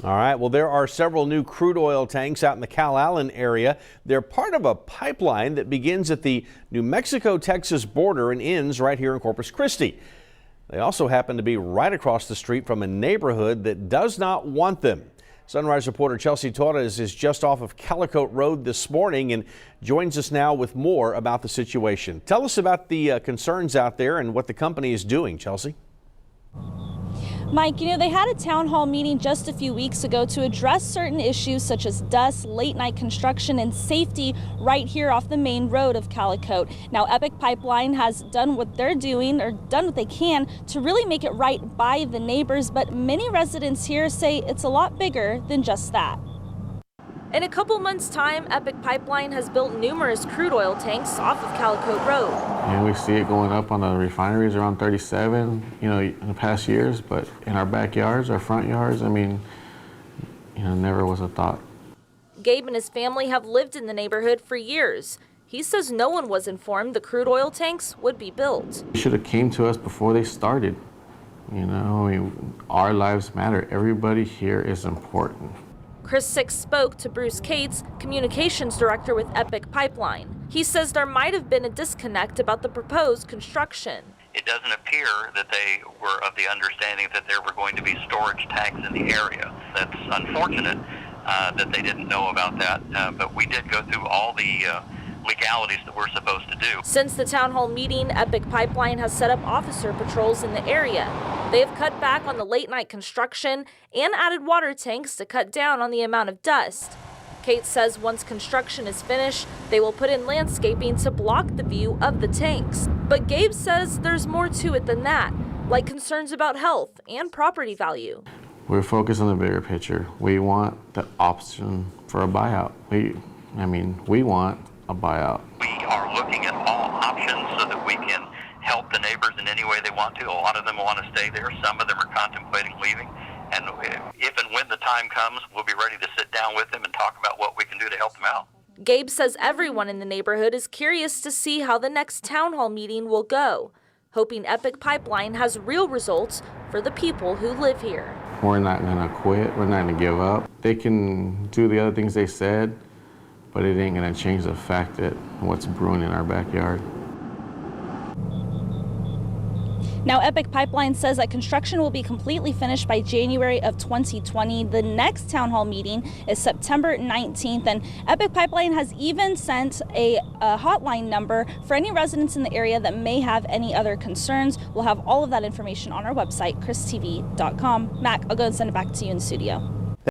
All right, well, there are several new crude oil tanks out in the Calallen area. They're part of a pipeline that begins at the New Mexico-Texas border and ends right here in Corpus Christi. They also happen to be right across the street from a neighborhood that does not want them. Sunrise reporter Chelsea Torres is just off of Calicote Road this morning and joins us now with more about the situation. Tell us about the concerns out there and what the company is doing, Chelsea. Mike, they had a town hall meeting just a few weeks ago to address certain issues such as dust, late night construction, and safety right here off the main road of Calicote. Now, Epic Pipeline has done what they're doing, or done what they can to really make it right by the neighbors, but many residents here say it's a lot bigger than just that. In a couple months' time, Epic Pipeline has built numerous crude oil tanks off of Calicote Road. And we see it going up on the refineries around 37, in the past years, but in our backyards, our front yards, never was a thought. Gabe and his family have lived in the neighborhood for years. He says no one was informed the crude oil tanks would be built. They should have came to us before they started. Our lives matter. Everybody here is important. Chris Six spoke to Bruce Cates, communications director with Epic Pipeline. He says there might have been a disconnect about the proposed construction. It doesn't appear that they were of the understanding that there were going to be storage tanks in the area. That's unfortunate that they didn't know about that, but we did go through all the legalities that we're supposed to do. Since the town hall meeting, Epic Pipeline has set up officer patrols in the area. They have cut back on the late night construction and added water tanks to cut down on the amount of dust. Kate says once construction is finished, they will put in landscaping to block the view of the tanks. But Gabe says there's more to it than that, like concerns about health and property value. We're focused on the bigger picture. We want the option for a buyout. We want a buyout. We are looking at all options so that we can help the neighbors in any way they want to. A lot of them want to stay there. Some of them are contemplating leaving. And if and when the time comes, we'll be ready to sit down with them and talk about what we can do to help them out. Gabe says everyone in the neighborhood is curious to see how the next town hall meeting will go, hoping Epic Pipeline has real results for the people who live here. We're not going to quit. We're not going to give up. They can do the other things they said, but it ain't going to change the fact that what's brewing in our backyard. Now, Epic Pipeline says that construction will be completely finished by January of 2020. The next town hall meeting is September 19th, and Epic Pipeline has even sent a hotline number for any residents in the area that may have any other concerns. We'll have all of that information on our website, christv.com. Mac, I'll go and send it back to you in the studio.